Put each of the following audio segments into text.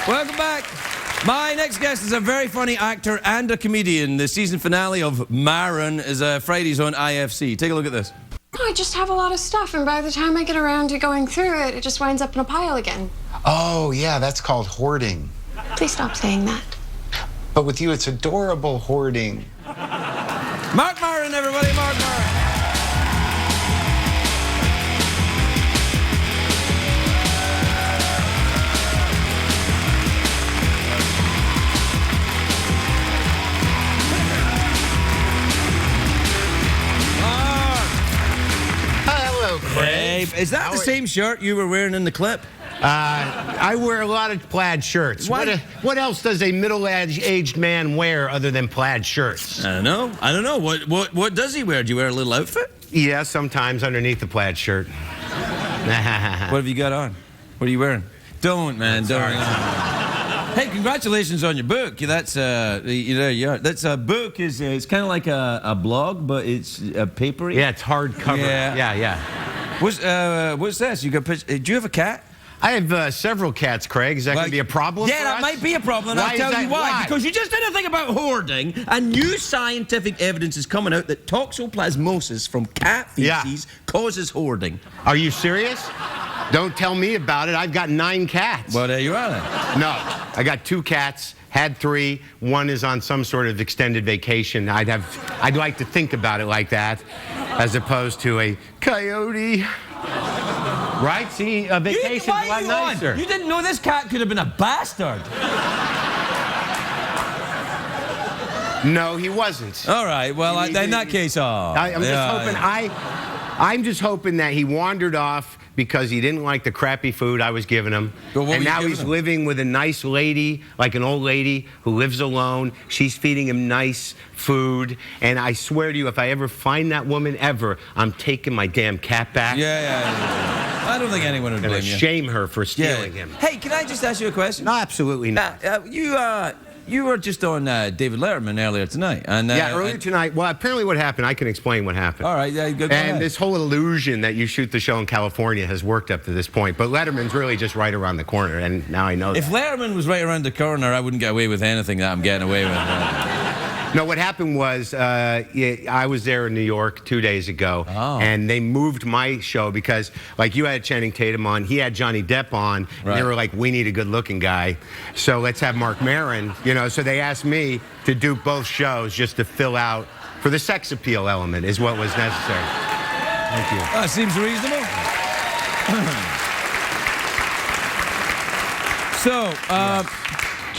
Welcome back. My next guest is a very funny actor and a comedian. The season finale of Maron is Fridays on IFC. Take a look at this. I just have a lot of stuff, and by the time I get around to going through it, it just winds up in a pile again. Oh, yeah, that's called hoarding. Please stop saying that. But with you, it's adorable hoarding. Marc Maron, everybody, Marc Maron. Hey, is that the same shirt you were wearing in the clip? I wear a lot of plaid shirts. What else does a middle-aged man wear other than plaid shirts? I don't know. What does he wear? Do you wear a little outfit? Yeah, sometimes underneath the plaid shirt. What have you got on? What are you wearing? Don't, man. Don't. Hey, congratulations on your book. That's that's a book. It's kind of like a blog, but it's papery. Yeah, it's hardcover. Yeah. What's this? You got? Do you have a cat? I have several cats, Craig. Is that going to be a problem? Yeah, that might be a problem, and I'll tell you why. Because you just did a thing about hoarding, and new scientific evidence is coming out that toxoplasmosis from cat feces causes hoarding. Are you serious? Don't tell me about it. I've got 9 cats. Well, there you are then. No, I got 2 cats. Had 3. One is on some sort of extended vacation. I'd like to think about it like that, as opposed to a coyote. Right? See, a vacation's a lot nicer. You didn't know this cat could have been a bastard. No, he wasn't. All right. Well, in that case, I'm just hoping that he wandered off because he didn't like the crappy food I was giving him. And now he's living with a nice lady, like an old lady who lives alone. She's feeding him nice food. And I swear to you, if I ever find that woman ever, I'm taking my damn cat back. Yeah. I don't think anyone would blame you. And shame her for stealing him. Hey, can I just ask you a question? No, absolutely not. You were just on David Letterman earlier tonight. And, earlier tonight. Well, apparently what happened, I can explain what happened. All right, go ahead. And this whole illusion that you shoot the show in California has worked up to this point. But Letterman's really just right around the corner, and now I know that. If Letterman was right around the corner, I wouldn't get away with anything that I'm getting away with. No, what happened was I was there in New York 2 days ago, and they moved my show because, like, you had Channing Tatum on, he had Johnny Depp on, and they were like, we need a good-looking guy, so let's have Marc Maron, so they asked me to do both shows just to fill out, for the sex appeal element is what was necessary. Thank you. That seems reasonable.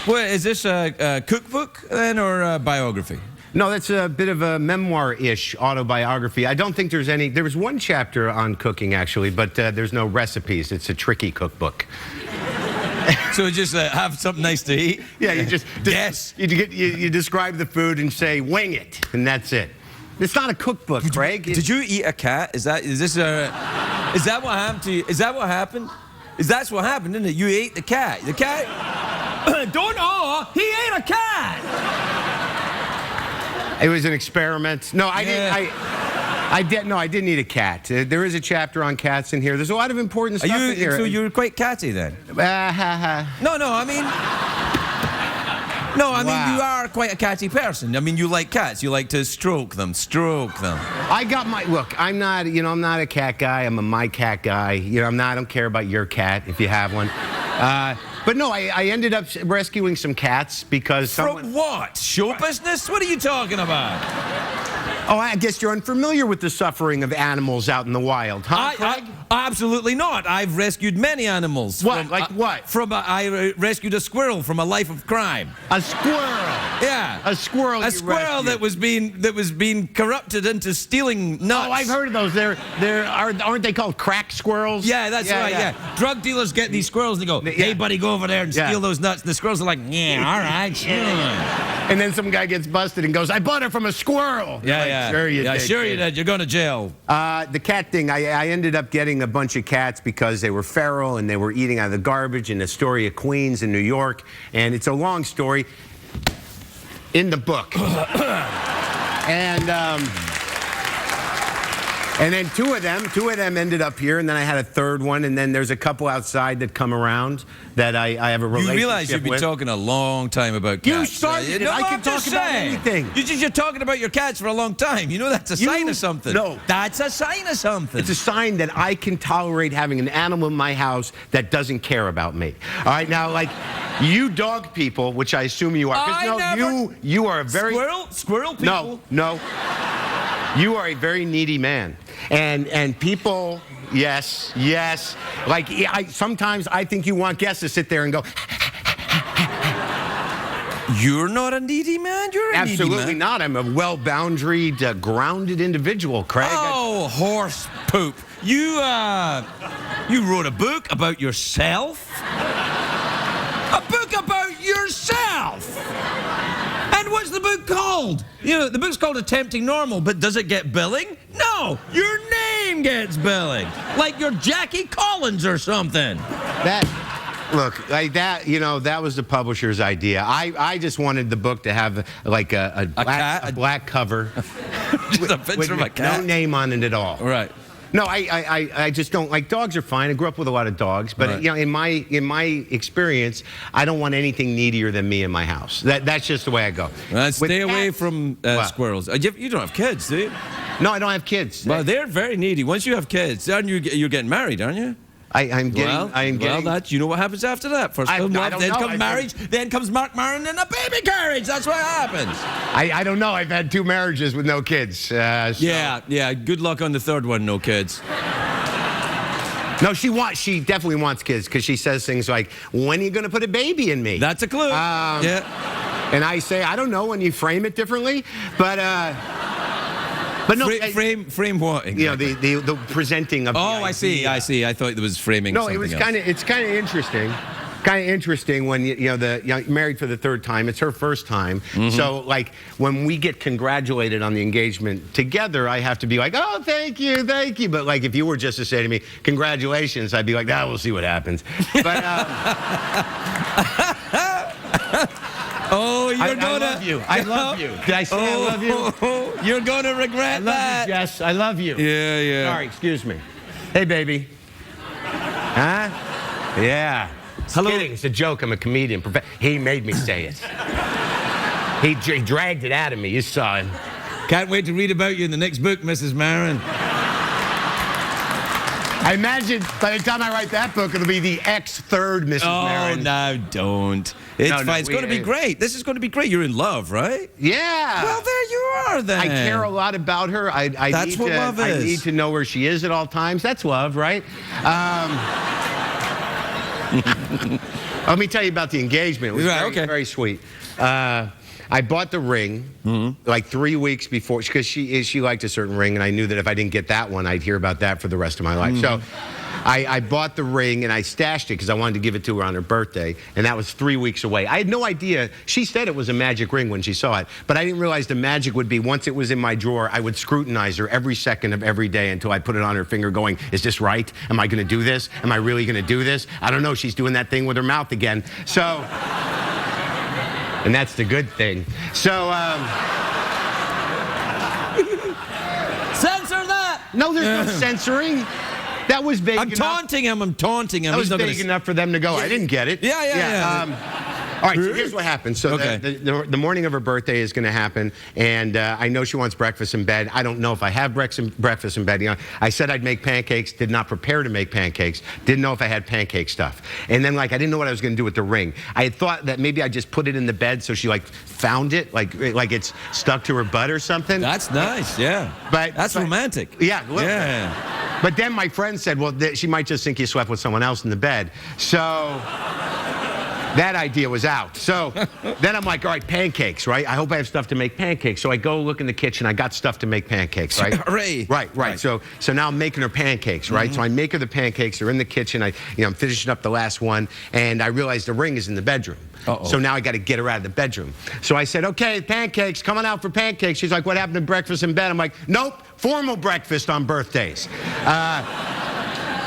What, is this a cookbook then, or a biography? No, that's a bit of a memoir-ish autobiography. I don't think there's any. There was one chapter on cooking, actually, but there's no recipes. It's a tricky cookbook. So just have something nice to eat? Yeah, you just you describe the food and say, wing it, and that's it. It's not a cookbook, Craig. Did you eat a cat? Is that what happened to you? Is that what happened? That's what happened, isn't it? You ate the cat. The cat... he ate a cat! It was an experiment. No, I didn't eat a cat. There is a chapter on cats in here. There's a lot of important stuff in here. So you're quite catty then? No, I mean... No, I mean, you are quite a catty person. I mean, you like cats. You like to stroke them. I got my... Look, I'm not a cat guy. I'm a my cat guy. I don't care about your cat, if you have one. But no, I ended up rescuing some cats because someone... From what? Show business? What are you talking about? Oh, I guess you're unfamiliar with the suffering of animals out in the wild, huh, Craig? Absolutely not. I've rescued many animals. What? Like what? I rescued a squirrel from a life of crime. A squirrel? Yeah. A squirrel. A squirrel that was being corrupted into stealing nuts. Oh, I've heard of those. Aren't they called crack squirrels? Yeah, that's right. Yeah. Drug dealers get these squirrels and they go, "Hey, buddy, go over there and steal those nuts." And the squirrels are like, "Yeah, all right, sure." And then some guy gets busted and goes, "I bought it from a squirrel." Sure you did. You're going to jail. The cat thing, I ended up getting a bunch of cats because they were feral and they were eating out of the garbage in Astoria, Queens in New York. And it's a long story in the book. And And then two of them ended up here, and then I had a third one, and then there's a couple outside that come around that I have a relationship with. You realize you've been talking a long time about cats. You started it. No, I can talk about anything. You're talking about your cats for a long time. You know that's a sign of something. No. That's a sign of something. It's a sign that I can tolerate having an animal in my house that doesn't care about me. All right, now, like, you dog people, which I assume you are. 'Cause you are a very... Squirrel people? No. You are a very needy man. And people, yes. Like, sometimes I think you want guests to sit there and go... You're not a needy man? You're a needy man. Absolutely not. I'm a well-boundaried, grounded individual, Craig. Oh, horse poop. You wrote a book about yourself? A book about yourself? And what's the book called? You know, the book's called Attempting Normal, but does it get billing? No, your name gets billing. Like you're Jackie Collins or something. Look, like that, you know, that was the publisher's idea. I just wanted the book to have like a black cover. Just a picture of a cat? No name on it at all. Right. No, I just don't like dogs. Are fine. I grew up with a lot of dogs, but right. You know, in my experience, I don't want anything needier than me in my house. That's just the way I go. Stay away from squirrels. You don't have kids, do you? No, I don't have kids. Well, they're very needy. Once you have kids, you're getting married, aren't you? I'm getting. Well, you know what happens after that. First comes love, then comes marriage, then comes Marc Maron and a baby carriage. That's what happens. I don't know. I've had 2 marriages with no kids. So. Yeah. Good luck on the third one, no kids. No, she definitely wants kids because she says things like, "When are you going to put a baby in me?" That's a clue. Yeah. And I say, I don't know when you frame it differently, but no, frame what? Exactly? You know, the presenting of. Oh, I see. I thought there was framing. No, it's kind of interesting. Kind of interesting when you're married for the 3rd time. It's her first time. Mm-hmm. So like when we get congratulated on the engagement together, I have to be like, oh, thank you. But like if you were just to say to me, congratulations, I'd be like, we'll see what happens. But. Oh, I love you. I love you. Did I say I love you? You're going to regret that. I love you, Jess. I love you. Yeah. Sorry, excuse me. Hey, baby. Huh? Yeah. Hello. Kidding. It's a joke. I'm a comedian. He made me say it. He dragged it out of me. You saw him. Can't wait to read about you in the next book, Mrs. Maron. I imagine by the time I write that book, it'll be the third Mrs. Maron. Oh, no, don't. It's fine. It's going to be great. This is going to be great. You're in love, right? Yeah. Well, there you are, then. I care a lot about her. That's what love is. I need to know where she is at all times. That's love, right? Let me tell you about the engagement. It was very sweet. I bought the ring like 3 weeks before because she liked a certain ring, and I knew that if I didn't get that one, I'd hear about that for the rest of my life. So I bought the ring and I stashed it because I wanted to give it to her on her birthday, and that was 3 weeks away. I had no idea. She said it was a magic ring when she saw it, but I didn't realize the magic would be once it was in my drawer, I would scrutinize her every second of every day until I put it on her finger going, is this right? Am I going to do this? Am I really going to do this? I don't know. She's doing that thing with her mouth again. So... And that's the good thing. So, Censor that! No, there's no censoring. That was vague enough. I'm taunting him. That was vague enough for them to go, I didn't get it. Yeah. All right, so here's what happened. So the morning of her birthday is going to happen, and I know she wants breakfast in bed. I don't know if I have breakfast in bed. You know, I said I'd make pancakes, did not prepare to make pancakes, didn't know if I had pancake stuff. And then, like, I didn't know what I was going to do with the ring. I had thought that maybe I'd just put it in the bed so she, like, found it, like it's stuck to her butt or something. That's nice, yeah. That's romantic. Yeah, a little bit. But then my friend said, well, she might just think you slept with someone else in the bed. So... that idea was out. So then I'm like, all right, pancakes, right? I hope I have stuff to make pancakes. So I go look in the kitchen. I got stuff to make pancakes, right? Hooray. Right. So now I'm making her pancakes, right? So I make her the pancakes. They're in the kitchen. I'm finishing up the last one, and I realize the ring is in the bedroom. So now I got to get her out of the bedroom. So I said, okay, pancakes, coming out for pancakes. She's like, what happened to breakfast in bed? I'm like, nope, formal breakfast on birthdays.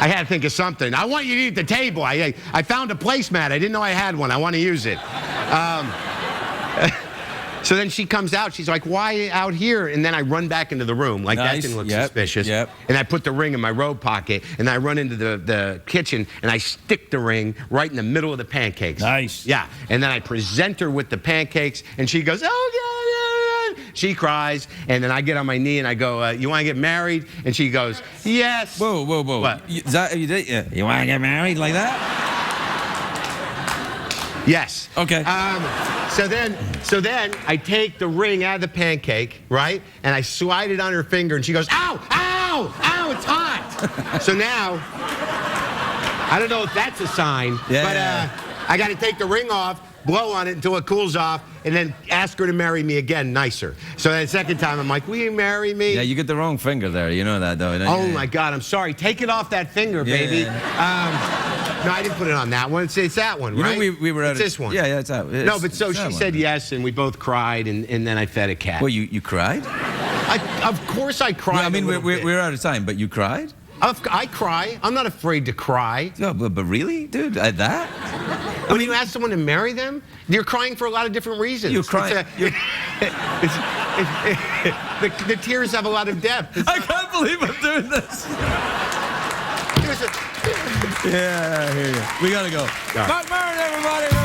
I had to think of something. I want you to eat at the table. I found a placemat. I didn't know I had one. I want to use it. So then she comes out. She's like, why out here? And then I run back into the room. Like, that didn't look suspicious. And I put the ring in my robe pocket. And I run into the kitchen. And I stick the ring right in the middle of the pancakes. Nice. Yeah. And then I present her with the pancakes. And she goes, oh, God. She cries. And then I get on my knee and I go, you want to get married? And she goes, yes. Whoa. What? Is that you did? Yeah. You want to get married like that? Yes. Okay. So then I take the ring out of the pancake, right? And I slide it on her finger, and she goes, ow, ow, ow, it's hot. So now, I don't know if that's a sign, but I got to take the ring off, blow on it until it cools off, and then ask her to marry me again, nicer. So then the second time, I'm like, will you marry me? Yeah, you get the wrong finger there. You know that, though. Oh, my God, I'm sorry. Take it off that finger, baby. No, I didn't put it on that one. It's that one, right? You know, we were at this one. Yeah, it's that. No, but so she said yes, and we both cried, and then I fed a cat. Well, you cried? Of course I cried. Well, I mean, we're out of time, but you cried? I cry. I'm not afraid to cry. No, but really, dude, at that? When you ask someone to marry them, you're crying for a lot of different reasons. You're crying. The tears have a lot of depth. I can't believe I'm doing this. Yeah, I hear you. We gotta go. Marc Maron, everybody.